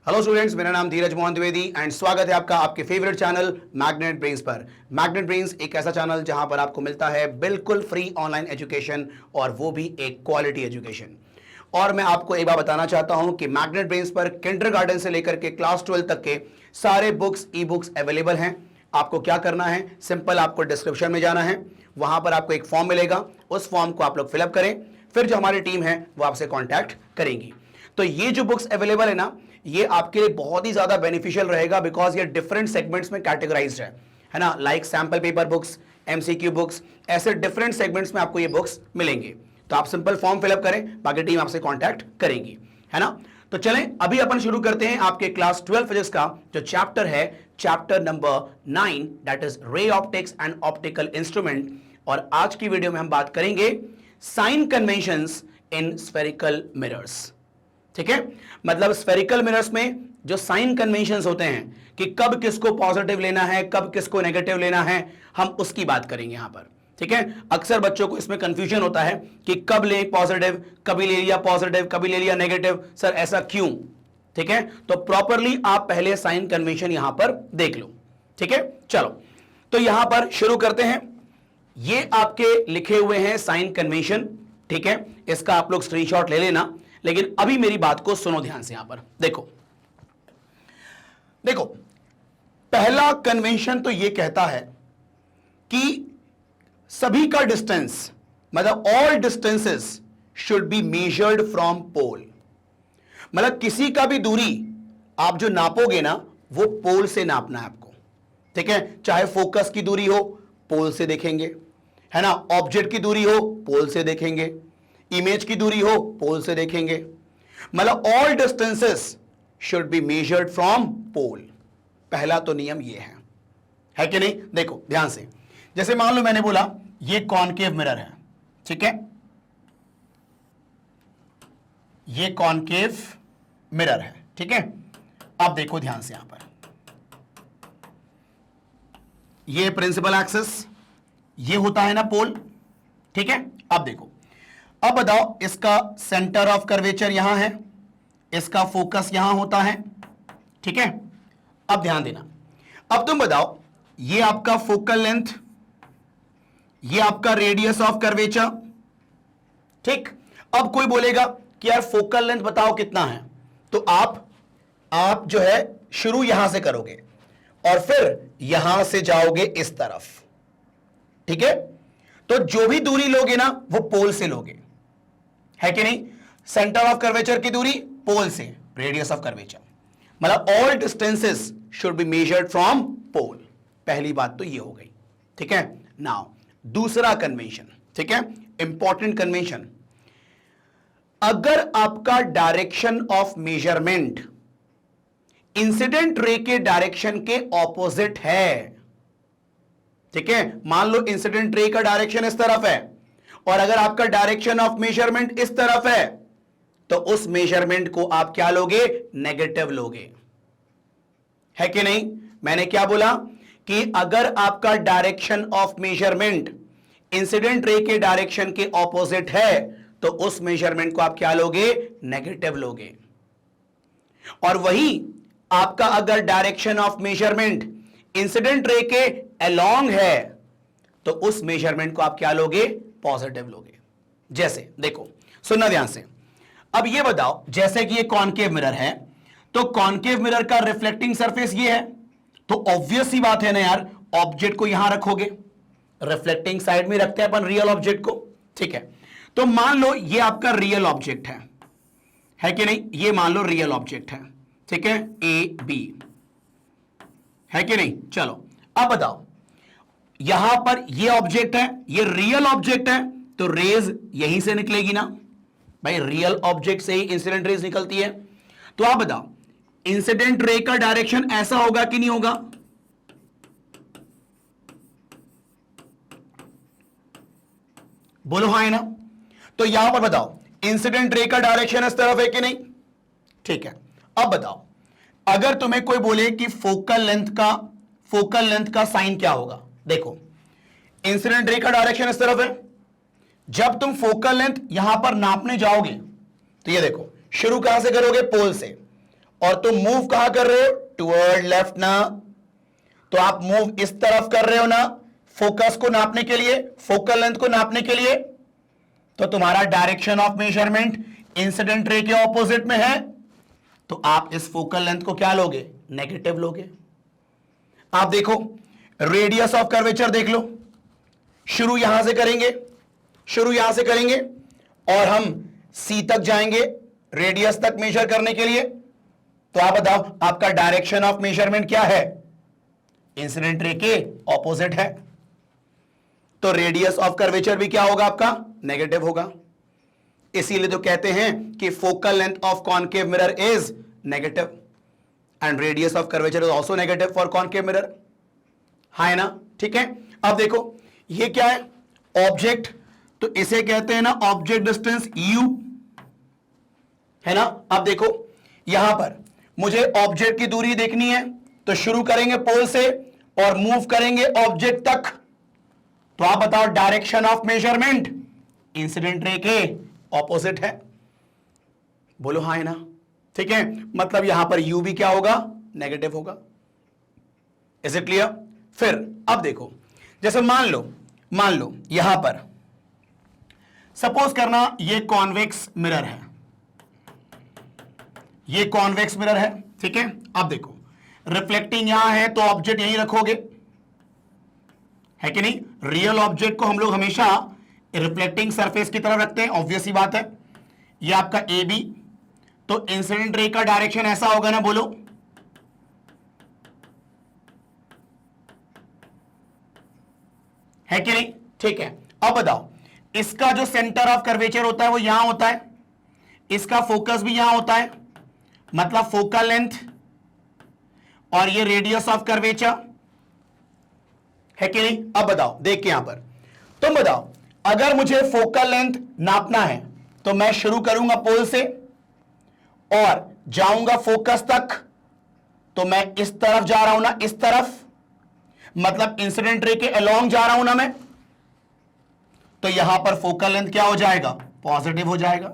Hello students, मेरा नाम धीरज Mohan Dwivedi and स्वागत है आपका आपके फेवरेट चैनल मैग्नेट ब्रेन्स पर। मैग्नेट ब्रेन्स एक ऐसा चैनल जहां पर आपको मिलता है बिल्कुल फ्री ऑनलाइन एजुकेशन और वो भी एक क्वालिटी एजुकेशन। और मैं आपको एक बार बताना चाहता हूं कि मैग्नेट ब्रेन्स पर किंडरगार्टन से लेकर के क्लास 12 तक के सारे बुक्स ई बुक्स अवेलेबल हैं। आपको क्या करना है, सिंपल आपको डिस्क्रिप्शन में जाना है, वहां पर आपको एक फॉर्म मिलेगा, उस फॉर्म को आप लोग फिलअप करें, फिर जो हमारी टीम है वो आपसे कॉन्टैक्ट करेंगी। तो ये जो बुक्स अवेलेबल है ना, ये आपके लिए बहुत ही ज्यादा बेनिफिशियल रहेगा बिकॉज ये डिफरेंट सेगमेंट्स में कैटेगराइज्ड है ना, like sample paper books, MCQ books, ऐसे डिफरेंट सेगमेंट्स में आपको ये बुक्स मिलेंगे। तो आप सिंपल फॉर्म फिलअप करें, बाकी टीम आपसे कांटेक्ट करेंगी, है ना। तो चलें अभी अपन शुरू करते हैं आपके क्लास 12 फिजिक्स का जो चैप्टर है, chapter number 9, that is ray optics and optical instrument. और आज की वीडियो में हम बात करेंगे sign conventions in spherical mirrors. ठीक है, मतलब स्फेरिकल मिरर्स में जो साइन कन्वेंशंस होते हैं कि कब किसको पॉजिटिव लेना है, कब किसको नेगेटिव लेना है, हम उसकी बात करेंगे यहां पर। ठीक है, अक्सर बच्चों को इसमें कंफ्यूजन होता है कि कब ले पॉजिटिव, कभी ले लिया पॉजिटिव, कभी ले लिया नेगेटिव, सर ऐसा क्यों। ठीक है, तो प्रॉपरली आप पहले साइन कन्वेंशन यहां पर देख लो। ठीक है, चलो तो यहां पर शुरू करते हैं। ये आपके लिखे हुए हैं साइन कन्वेंशन। ठीक है, इसका आप लोग स्क्रीनशॉट ले लेना, लेकिन अभी मेरी बात को सुनो ध्यान से। यहां पर देखो देखो, पहला कन्वेंशन तो यह कहता है कि सभी का डिस्टेंस, मतलब all distances should be measured from pole. मतलब किसी का भी दूरी आप जो नापोगे ना, वो पोल से नापना है आपको। ठीक है, चाहे फोकस की दूरी हो, पोल से देखेंगे, है ना, ऑब्जेक्ट की दूरी हो, पोल से देखेंगे, इमेज की दूरी हो, पोल से देखेंगे। मतलब all distances should be measured from pole. पहला तो नियम ये है कि नहीं। देखो ध्यान से, जैसे मान लो मैंने बोला ये कॉनकेव मिरर है। ठीक है, ये कॉनकेव मिरर है। ठीक है, अब देखो ध्यान से, यहां पर ये प्रिंसिपल एक्सिस, ये होता है ना पोल। ठीक है, अब देखो, अब बताओ इसका सेंटर ऑफ कर्वेचर यहां है, इसका फोकस यहां होता है। ठीक है, अब ध्यान देना, अब तुम बताओ ये आपका फोकल लेंथ, ये आपका रेडियस ऑफ कर्वेचर। ठीक, अब कोई बोलेगा कि यार फोकल लेंथ बताओ कितना है, तो आप जो है शुरू यहां से करोगे और फिर यहां से जाओगे इस तरफ। ठीक है, तो जो भी दूरी लोगे ना वो पोल से लोगे, है कि नहीं। सेंटर ऑफ कर्वेचर की दूरी पोल से, रेडियस ऑफ कर्वेचर, मतलब all distances should be measured from pole. पहली बात तो ये हो गई। ठीक है, नाउ दूसरा कन्वेंशन। ठीक है, इंपॉर्टेंट कन्वेंशन, अगर आपका direction of measurement incident ray के डायरेक्शन के ऑपोजिट है। ठीक है, मान लो इंसिडेंट रे का डायरेक्शन इस तरफ है और अगर आपका डायरेक्शन ऑफ मेजरमेंट इस तरफ है, तो उस मेजरमेंट को आप क्या लोगे, नेगेटिव लोगे, है कि नहीं। मैंने क्या बोला कि अगर आपका direction of measurement incident ray के डायरेक्शन के ऑपोजिट है, तो उस मेजरमेंट को आप क्या लोगे, नेगेटिव लोगे। और वही आपका अगर direction of measurement incident ray के अलोंग है, तो उस मेजरमेंट को आप क्या लोगे, पॉजिटिव लोगे। जैसे देखो, सुनना ध्यान से, अब ये बताओ, जैसे कि ये कॉनकेव मिरर है, तो कॉनकेव मिरर का रिफ्लेक्टिंग सरफेस ये है, तो ऑब्वियस सी बात है ना यार, ऑब्जेक्ट को यहां रखोगे, रिफ्लेक्टिंग साइड में रखते हैं अपन रियल ऑब्जेक्ट को। ठीक है, तो मान लो ये आपका रियल ऑब्जेक्ट है कि नहीं, ये मान लो रियल ऑब्जेक्ट है। ठीक है, ए बी, है कि नहीं। चलो अब बताओ, यहां पर ये ऑब्जेक्ट है, ये रियल ऑब्जेक्ट है, तो रेज यहीं से निकलेगी ना भाई, रियल ऑब्जेक्ट से ही इंसिडेंट रेज निकलती है। तो आप बताओ इंसिडेंट रे का डायरेक्शन ऐसा होगा कि नहीं होगा, बोलो हाँ है ना। तो यहां पर बताओ इंसिडेंट रे का डायरेक्शन इस तरफ है कि नहीं। ठीक है, अब बताओ अगर तुम्हें कोई बोले कि फोकल लेंथ का साइन क्या होगा। देखो इंसिडेंट रे का डायरेक्शन इस तरफ है, जब तुम फोकल लेंथ यहां पर नापने जाओगे तो ये देखो शुरू कहां से करोगे, पोल से, और तुम मूव कहां कर रहे हो, टुवर्ड लेफ्ट ना, तो आप मूव इस तरफ कर रहे हो ना, फोकस को नापने के लिए, फोकल लेंथ को नापने के लिए, तो तुम्हारा direction of measurement incident ray के ऑपोजिट में है, तो आप इस फोकल लेंथ को क्या लोगे, नेगेटिव लोगे। आप देखो रेडियस ऑफ कर्वेचर देख लो, शुरू यहां से करेंगे, शुरू यहां से करेंगे और हम सी तक जाएंगे रेडियस तक मेजर करने के लिए, तो आप बताओ आपका डायरेक्शन ऑफ मेजरमेंट क्या है, इंसिडेंट रे के ऑपोजिट है, तो रेडियस ऑफ कर्वेचर भी क्या होगा आपका, नेगेटिव होगा। इसीलिए तो कहते हैं कि focal length of concave mirror is negative and radius of curvature is also negative for concave mirror, है ना। ठीक है, अब देखो ये क्या है, ऑब्जेक्ट, तो इसे कहते हैं ना ऑब्जेक्ट डिस्टेंस u, है ना। अब देखो यहां पर मुझे ऑब्जेक्ट की दूरी देखनी है, तो शुरू करेंगे पोल से और मूव करेंगे ऑब्जेक्ट तक, तो आप बताओ direction of measurement incident ray के ऑपोजिट है, बोलो हाँ है ना। ठीक है, मतलब यहां पर u भी क्या होगा, नेगेटिव होगा। Is it clear. फिर अब देखो, जैसे मान लो यहां पर सपोज करना ये कॉन्वेक्स मिरर है, ये कॉन्वेक्स मिरर है, ठीक है। अब देखो रिफ्लेक्टिंग यहां है तो ऑब्जेक्ट यहीं रखोगे, है कि नहीं। रियल ऑब्जेक्ट को हम लोग हमेशा रिफ्लेक्टिंग सरफेस की तरफ रखते हैं, ऑब्वियस ही बात है। ये आपका ए बी, तो इंसिडेंट रे का डायरेक्शन ऐसा होगा ना, बोलो, है कि नहीं। ठीक है, अब बताओ इसका जो सेंटर ऑफ कर्वेचर होता है वो यहां होता है, इसका फोकस भी यहां होता है, मतलब फोकल लेंथ और ये रेडियस ऑफ कर्वेचर, है कि नहीं। अब बताओ, देख के यहां पर तुम बताओ, अगर मुझे फोकल लेंथ नापना है तो मैं शुरू करूंगा पोल से और जाऊंगा फोकस तक, तो मैं इस तरफ जा रहा हूं ना, इस तरफ, मतलब इंसिडेंट रे के अलोंग जा रहा हूं ना मैं, तो यहां पर फोकल लेंथ क्या हो जाएगा, पॉजिटिव हो जाएगा।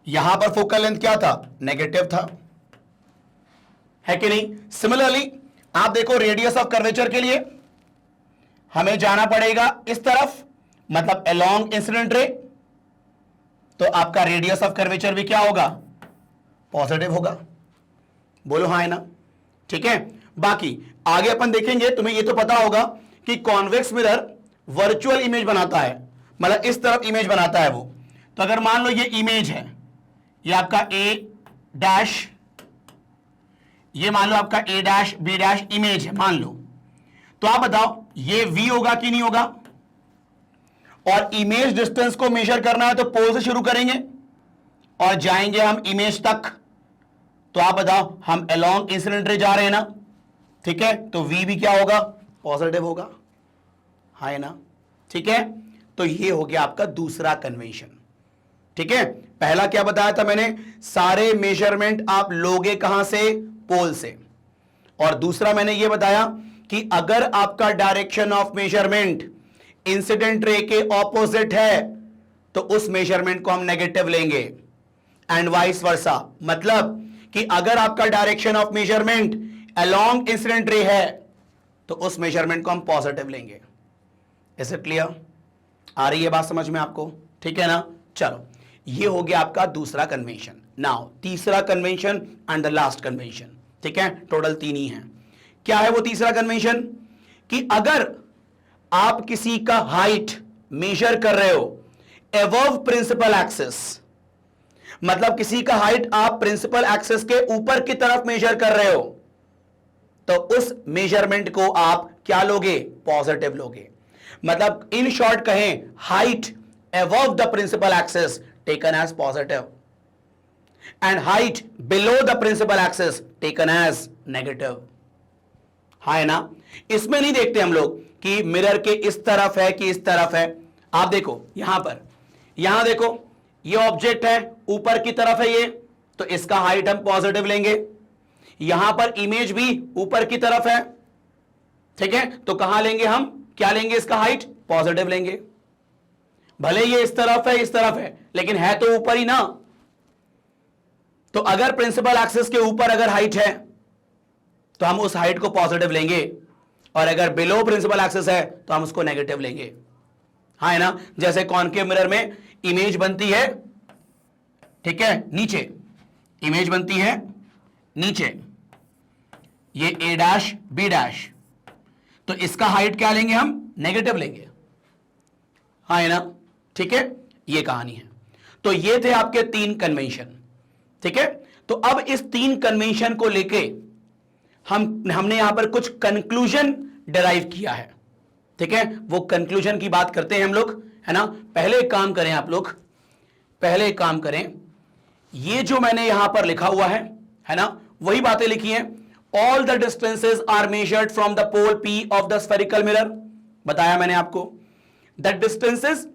यहां पर फोकल लेंथ क्या था, नेगेटिव था, है कि नहीं। सिमिलरली आप देखो रेडियस ऑफ कर्वेचर के लिए हमें जाना पड़ेगा इस तरफ, मतलब अलोंग इंसिडेंट रे, तो आपका रेडियस ऑफ कर्वेचर भी क्या होगा, पॉजिटिव होगा, बोलो हाँ है ना। ठीक है, बाकी आगे अपन देखेंगे, तुम्हें ये तो पता होगा कि कॉन्वेक्स मिरर वर्चुअल इमेज बनाता है, मतलब इस तरफ इमेज बनाता है वो। तो अगर मान लो ये इमेज है, ये आपका ए डैश, ये मान लो आपका ए डैश बी डैश इमेज है मान लो, तो आप बताओ ये v होगा कि नहीं होगा। और इमेज डिस्टेंस को मेजर करना है तो पोल से शुरू करेंगे और जाएंगे हम इमेज तक, तो आप बताओ हम अलोंग इंसिडेंट रे जा रहे हैं ना, ठीक है, तो v भी क्या होगा, पॉजिटिव होगा, है ना। ठीक है, तो ये हो गया आपका दूसरा कन्वेंशन। ठीक है, पहला क्या बताया था मैंने, सारे मेजरमेंट आप लोगे कहां से, पोल से, और दूसरा मैंने ये बताया कि अगर आपका direction of measurement incident ray के ऑपोजिट है तो उस मेजरमेंट को हम नेगेटिव लेंगे, एंड वाइस वर्सा, मतलब कि अगर आपका direction of measurement along incident ray है तो उस मेजरमेंट को हम पॉजिटिव लेंगे। इज इट क्लियर, आ रही है बात समझ में आपको, ठीक है ना। चलो, ये हो गया आपका दूसरा कन्वेंशन। नाउ तीसरा convention and the last convention, ठीक है, टोटल 3 ही हैं। क्या है वो तीसरा कन्वेंशन, कि अगर आप किसी का हाइट मेजर कर रहे हो अबव प्रिंसिपल एक्सिस, मतलब किसी का हाइट आप प्रिंसिपल एक्सिस के ऊपर की तरफ मेजर कर रहे हो, तो उस मेजरमेंट को आप क्या लोगे, पॉजिटिव लोगे। मतलब इन शॉर्ट कहें, height above the principal axis taken as positive and height below the principal axis taken as negative, है ना। इसमें नहीं देखते हम लोग कि मिरर के इस तरफ है कि इस तरफ है। आप देखो यहां पर, यहां देखो ये ऑब्जेक्ट है, ऊपर की तरफ है ये, तो इसका हाइट हम पॉजिटिव लेंगे। यहां पर इमेज भी ऊपर की तरफ है, ठीक है, तो कहां लेंगे हम, क्या लेंगे, इसका हाइट पॉजिटिव लेंगे। भले ये इस तरफ है इस तरफ है, लेकिन है तो ऊपर ही ना, तो अगर प्रिंसिपल एक्सिस के ऊपर अगर हाइट है तो हम उस हाइट को पॉजिटिव लेंगे, और अगर बिलो प्रिंसिपल एक्सिस है तो हम उसको नेगेटिव लेंगे। हाँ है ना, जैसे कॉनकेव मिरर में इमेज बनती है, ठीक है, नीचे इमेज बनती है नीचे, ये ए डैश बी डैश, तो इसका हाइट क्या लेंगे हम, नेगेटिव लेंगे। हाँ है ना, ठीक है, ये कहानी है। तो ये थे आपके 3 कन्वेंशन, ठीक है। तो अब इस 3 कन्वेंशन को लेके हमने यहां पर कुछ कंक्लूजन डिराइव किया है, ठीक है। वो कंक्लूजन की बात करते हैं हम लोग, है ना। पहले एक काम करें आप लोग, पहले एक काम करें, ये जो मैंने यहां पर लिखा हुआ है ना, वही बातें लिखी हैं। All the distances are measured from the pole P of the spherical mirror, बताया मैंने आपको। The distances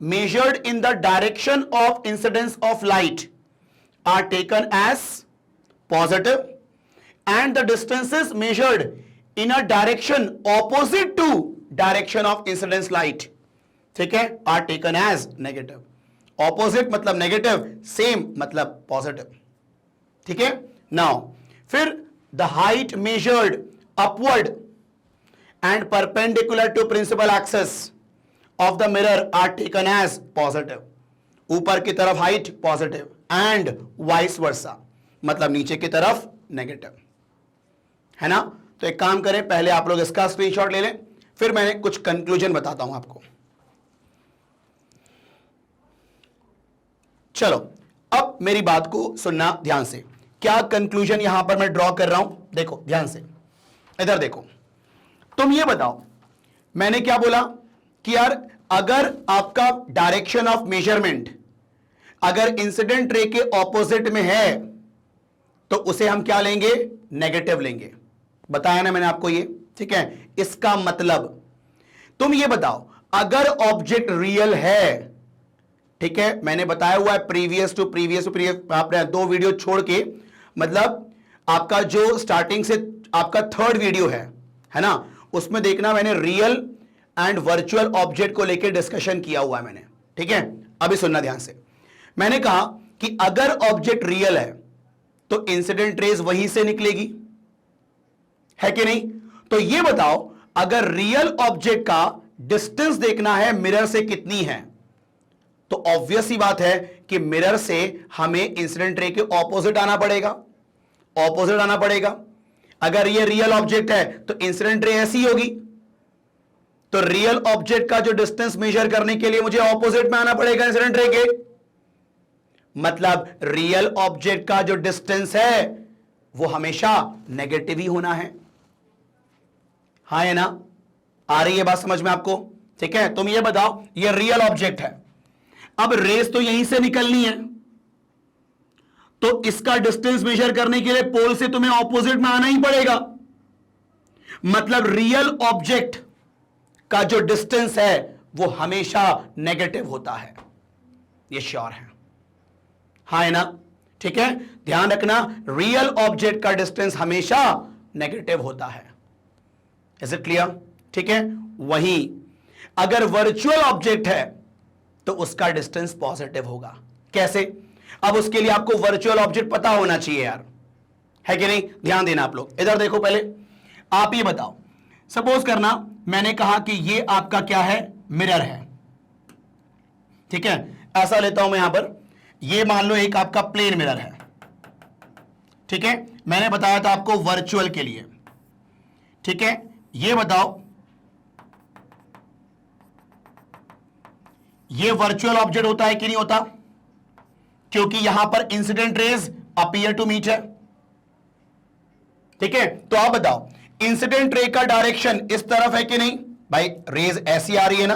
measured in the direction of incidence of light are taken as positive, and the distances measured in a direction opposite to direction of incidence light, ठीक है, are taken as negative. Opposite मतलब negative, same मतलब positive, ठीक है। Now फिर the height measured upward and perpendicular to principal axis of the mirror are taken as positive. ऊपर की तरफ height positive and vice versa, मतलब नीचे की तरफ नेगेटिव, है ना। तो एक काम करें, पहले आप लोग इसका स्क्रीनशॉट ले लें, फिर मैं कुछ कंक्लूजन बताता हूं आपको। चलो अब मेरी बात को सुनना ध्यान से, क्या कंक्लूजन यहां पर मैं ड्रॉ कर रहा हूं, देखो ध्यान से, इधर देखो। तुम ये बताओ, मैंने क्या बोला कि यार अगर आपका डायरेक्शन ऑफ मेजरमेंट अगर इंसिडेंट रे के ऑपोजिट में है तो उसे हम क्या लेंगे, नेगेटिव लेंगे, बताया ना मैंने आपको ये, ठीक है। इसका मतलब तुम ये बताओ, अगर ऑब्जेक्ट रियल है, ठीक है, मैंने बताया हुआ है प्रीवियस टू प्रीवियस आपने 2 वीडियो छोड़ के, मतलब आपका जो स्टार्टिंग से आपका 3rd वीडियो है ना, उसमें देखना मैंने रियल एंड वर्चुअल ऑब्जेक्ट को लेकर डिस्कशन किया हुआ है मैंने, ठीक है। अभी सुनना ध्यान से, मैंने कहा कि अगर ऑब्जेक्ट रियल है तो इंसिडेंट रेज वहीं से निकलेगी, है कि नहीं। तो ये बताओ, अगर रियल ऑब्जेक्ट का डिस्टेंस देखना है मिरर से कितनी है, तो ऑब्वियस ही बात है कि मिरर से हमें इंसिडेंट रे के ऑपोजिट आना पड़ेगा, ऑपोजिट आना पड़ेगा। अगर ये रियल ऑब्जेक्ट है तो इंसिडेंट रे ऐसी होगी, तो रियल ऑब्जेक्ट का जो डिस्टेंस मेजर करने के लिए मुझे ऑपोजिट में आना पड़ेगा इंसिडेंट रे के, मतलब रियल ऑब्जेक्ट का जो डिस्टेंस है वो हमेशा नेगेटिव ही होना है। हाँ है ना, आ रही है बात समझ में आपको, ठीक है। तुम ये बताओ, ये रियल ऑब्जेक्ट है, अब रेस तो यहीं से निकलनी है, तो इसका डिस्टेंस मेजर करने के लिए पोल से तुम्हें ऑपोजिट में आना ही पड़ेगा, मतलब रियल ऑब्जेक्ट का जो डिस्टेंस है वो हमेशा नेगेटिव होता है, ये श्योर है। हाँ है ना, ठीक है, ध्यान रखना, रियल ऑब्जेक्ट का डिस्टेंस हमेशा नेगेटिव होता है। इज इट क्लियर, ठीक है। वहीं अगर वर्चुअल ऑब्जेक्ट है तो उसका डिस्टेंस पॉजिटिव होगा। कैसे, अब उसके लिए आपको वर्चुअल ऑब्जेक्ट पता होना चाहिए यार, है कि नहीं। ध्यान देना आप लोग, इधर देखो, पहले आप ये बताओ, सपोज करना मैंने कहा कि ये आपका क्या है, मिरर है, ठीक है। ऐसा लेता हूं मैं यहां पर, ये मान लो एक आपका प्लेन मिरर है, ठीक है। मैंने बताया था आपको वर्चुअल के लिए, ठीक है। ये बताओ, ये वर्चुअल ऑब्जेक्ट होता है कि नहीं होता, क्योंकि यहां पर incident rays appear to meet है, ठीक है। तो आप बताओ, इंसिडेंट रे का डायरेक्शन इस तरफ है कि नहीं, भाई रेज ऐसी आ रही है ना,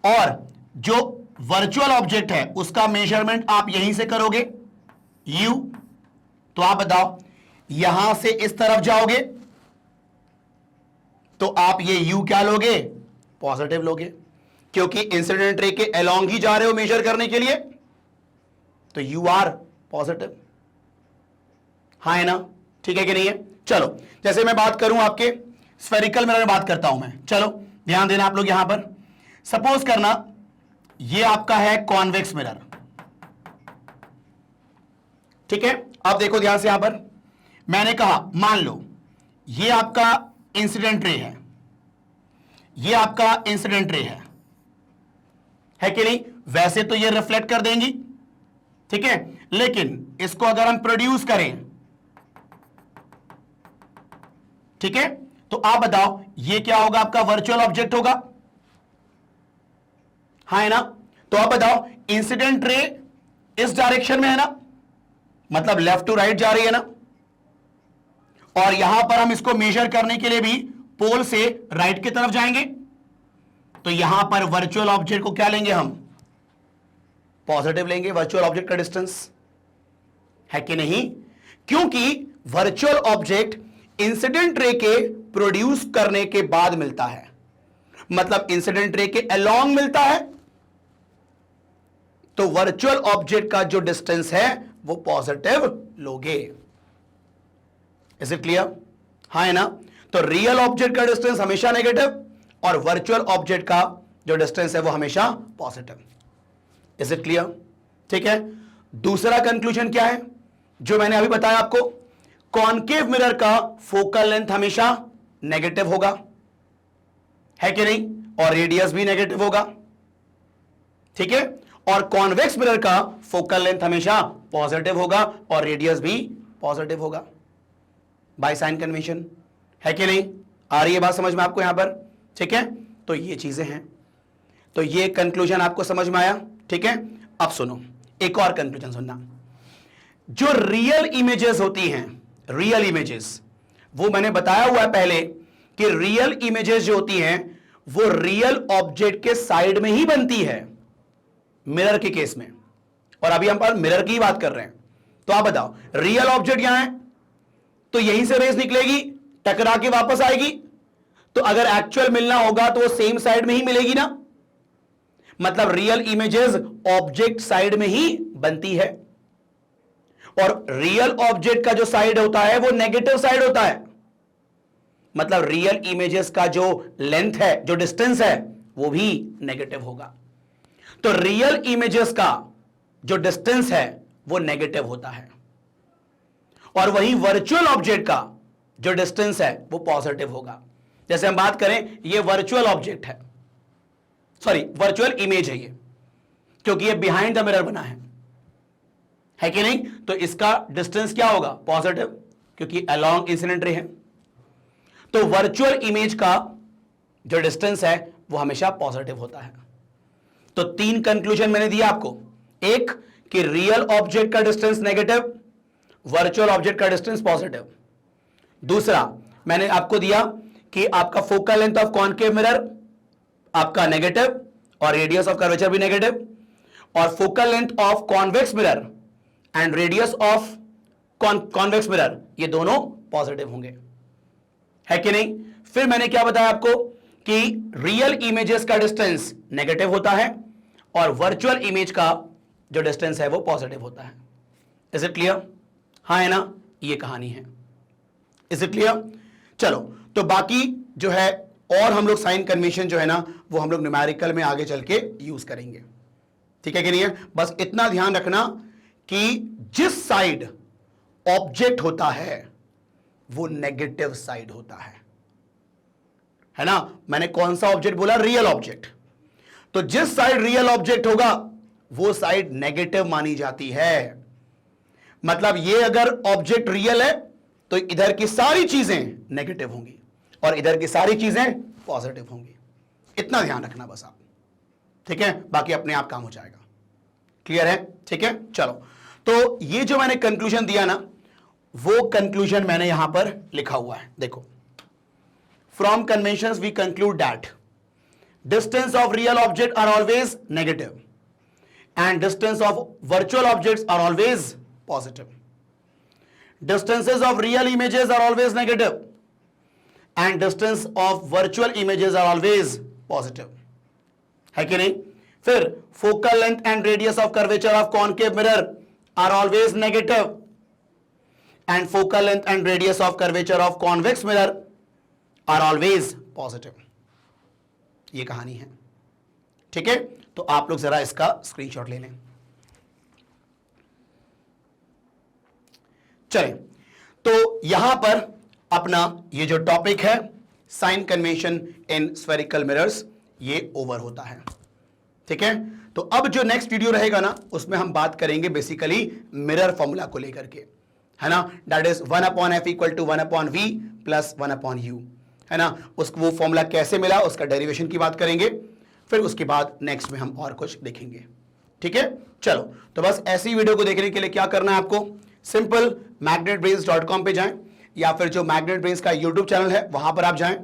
और जो वर्चुअल ऑब्जेक्ट है उसका मेजरमेंट आप यहीं से करोगे u, तो आप बताओ यहां से इस तरफ जाओगे तो आप ये u क्या लोगे, पॉजिटिव लोगे, क्योंकि इंसिडेंट रे के अलोंग ही जा रहे हो मेजर करने के लिए, तो यू आर पॉजिटिव। हाँ है ना, ठीक है कि नहीं है। चलो, जैसे मैं बात करूं आपके स्फेरिकल मिरर में बात करता हूं मैं, चलो ध्यान देना आप लोग। यहां पर सपोज करना ये आपका है कॉन्वेक्स मिरर, ठीक है, अब देखो ध्यान से, यहां पर मैंने कहा मान लो ये आपका इंसिडेंट रे है, ये आपका इंसिडेंट रे है कि नहीं? वैसे तो ये रिफ्लेक्ट कर देंगी, ठीक है, लेकिन इसको अगर हम प्रोड्यूस करें, ठीक है, तो आप बताओ ये क्या होगा? आपका वर्चुअल ऑब्जेक्ट होगा, हाँ है ना? तो आप बताओ इंसिडेंट रे इस डायरेक्शन में है ना, मतलब लेफ्ट टू राइट जा रही है ना, और यहां पर हम इसको मेजर करने के लिए भी पोल से राइट की तरफ जाएंगे, तो यहां पर वर्चुअल ऑब्जेक्ट को क्या लेंगे हम? पॉजिटिव लेंगे, वर्चुअल ऑब्जेक्ट का डिस्टेंस, है कि नहीं? क्योंकि वर्चुअल ऑब्जेक्ट इंसिडेंट रे के प्रोड्यूस करने के बाद मिलता है, मतलब इंसिडेंट रे के अलोंग मिलता है, तो वर्चुअल ऑब्जेक्ट का जो डिस्टेंस है वो पॉजिटिव लोगे। Is it clear? हाँ है ना? तो रियल ऑब्जेक्ट का डिस्टेंस हमेशा नेगेटिव और वर्चुअल ऑब्जेक्ट का जो डिस्टेंस है वो हमेशा पॉजिटिव। Is it clear? ठीक है, दूसरा कंक्लूजन क्या है जो मैंने अभी बताया आपको? कॉनकेव मिरर का फोकल लेंथ हमेशा नेगेटिव होगा, है कि नहीं? और रेडियस भी नेगेटिव होगा, ठीक है, और कॉन्वेक्स मिरर का फोकल लेंथ हमेशा पॉजिटिव होगा और रेडियस भी पॉजिटिव होगा बाय साइन कन्वेंशन, है कि नहीं? आ रही है बात समझ में आपको यहां पर? ठीक है, तो ये चीजें हैं, तो ये कंक्लूजन आपको समझ में आया, ठीक है? अब सुनो, एक और कंक्लूजन सुनना। जो रियल इमेजेस होती हैं, रियल इमेजेस, वो मैंने बताया हुआ है पहले कि रियल इमेजेस जो होती हैं वो रियल ऑब्जेक्ट के साइड में ही बनती है मिरर के केस में, और अभी हम पर मिरर की बात कर रहे हैं। तो आप बताओ, रियल ऑब्जेक्ट यहां है तो यहीं से रेस निकलेगी, टकरा के वापस आएगी, तो अगर एक्चुअल मिलना होगा तो वो सेम साइड में ही मिलेगी ना, मतलब रियल इमेजेस ऑब्जेक्ट साइड में ही बनती है, और रियल ऑब्जेक्ट का जो साइड होता है वो नेगेटिव साइड होता है, मतलब रियल इमेजेस का जो लेंथ है, जो डिस्टेंस है, वो भी नेगेटिव होगा। तो रियल इमेजेस का जो डिस्टेंस है वो नेगेटिव होता है, और वही वर्चुअल ऑब्जेक्ट का जो डिस्टेंस है वो पॉजिटिव होगा। जैसे हम बात करें, ये वर्चुअल ऑब्जेक्ट है, सॉरी वर्चुअल इमेज है ये, क्योंकि ये बिहाइंड द मिरर बना है कि नहीं? तो इसका डिस्टेंस क्या होगा? पॉजिटिव, क्योंकि अलोंग इंसिडेंट रे है। तो वर्चुअल इमेज का जो डिस्टेंस है वो हमेशा पॉजिटिव होता है। तो तीन कंक्लूजन मैंने दिया आपको, एक कि रियल ऑब्जेक्ट का डिस्टेंस नेगेटिव, वर्चुअल ऑब्जेक्ट का डिस्टेंस पॉजिटिव। दूसरा मैंने आपको दिया कि आपका focal length of concave mirror आपका नेगेटिव और रेडियस ऑफ कर्वेचर भी नेगेटिव, और focal length of convex mirror and radius of convex mirror ये दोनों पॉजिटिव होंगे, है कि नहीं? फिर मैंने क्या बताया आपको कि रियल इमेजेस का डिस्टेंस नेगेटिव होता है और वर्चुअल इमेज का जो डिस्टेंस है वो पॉजिटिव होता है। Is it clear? हाँ है ना? ये कहानी है। Is it clear? चलो, तो बाकी जो है और हम लोग साइन कन्वेंशन जो है ना वो हम लोग न्यूमेरिकल में आगे चल के यूज करेंगे, ठीक है कि नहीं है? बस इतना ध्यान रखना कि जिस साइड ऑब्जेक्ट होता है वो नेगेटिव साइड होता है ना? मैंने कौन सा ऑब्जेक्ट बोला? Real object. तो जिस साइड रियल ऑब्जेक्ट होगा वो साइड नेगेटिव मानी जाती है, मतलब ये अगर ऑब्जेक्ट रियल है तो इधर की सारी चीजें नेगेटिव होंगी और इधर की सारी चीजें पॉजिटिव होंगी। इतना ध्यान रखना बस आप, ठीक है? बाकी अपने आप काम हो जाएगा। क्लियर है? ठीक है, चलो, तो ये जो मैंने कंक्लूजन दिया ना वो कंक्लूजन मैंने यहां पर लिखा हुआ है, देखो। From conventions we conclude that distance of real object are always negative and distance of virtual objects are always positive. Distances of real images are always negative and distance of virtual images are always positive, है कि नहीं? फिर focal length and radius of curvature of concave mirror are always negative and focal length and radius of curvature of convex mirror are always positive. ये कहानी है, ठीक है? तो आप लोग जरा इसका स्क्रीनशॉट ले लें। चलें, तो यहां पर अपना ये जो टॉपिक है sign convention in spherical mirrors ये ओवर होता है। ठीक है, तो अब जो नेक्स्ट वीडियो रहेगा ना उसमें हम बात करेंगे बेसिकली मिरर फॉर्मूला को लेकर के, है ना, that is 1/f equal to 1/v plus 1/u, है ना। उसको वो फॉर्मूला कैसे मिला उसका डेरिवेशन की बात करेंगे, फिर उसके बाद नेक्स्ट में हम और कुछ देखेंगे। ठीक है, चलो, तो बस ऐसी वीडियो को देखने के लिए क्या करना है आपको, सिंपल magnetbrains.com पे जाएं या फिर जो मैग्नेट ब्रेन्स का यूट्यूब चैनल है वहां पर आप जाएं।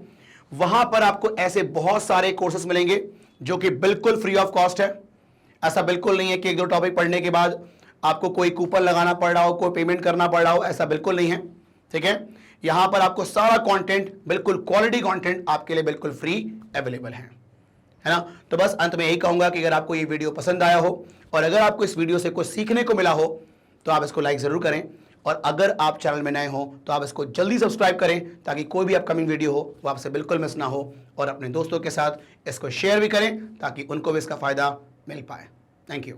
वहां पर आपको ऐसे बहुत सारे कोर्सेस मिलेंगे जो कि बिल्कुल फ्री ऑफ कॉस्ट है। ऐसा बिल्कुल नहीं है कि एक दो टॉपिक पढ़ने के बाद आपको कोई कूपन लगाना पड़ रहा हो, कोई पेमेंट करना पड़ रहा हो, ऐसा बिल्कुल नहीं है। ठीक है, यहां पर आपको सारा कंटेंट, बिल्कुल क्वालिटी कंटेंट आपके लिए बिल्कुल फ्री अवेलेबल है ना। तो बस अंत में यही कहूंगा कि अगर आपको ये वीडियो पसंद आया हो और अगर आपको इस वीडियो से कुछ सीखने को मिला हो तो आप इसको लाइक जरूर करें, और अगर आप चैनल में नए हो तो आप इसको जल्दी सब्सक्राइब करें ताकि कोई भी अपकमिंग वीडियो हो वो आपसे बिल्कुल मिस ना हो, और अपने दोस्तों के साथ इसको शेयर भी करें ताकि उनको भी इसका फायदा मिल पाए। Thank you.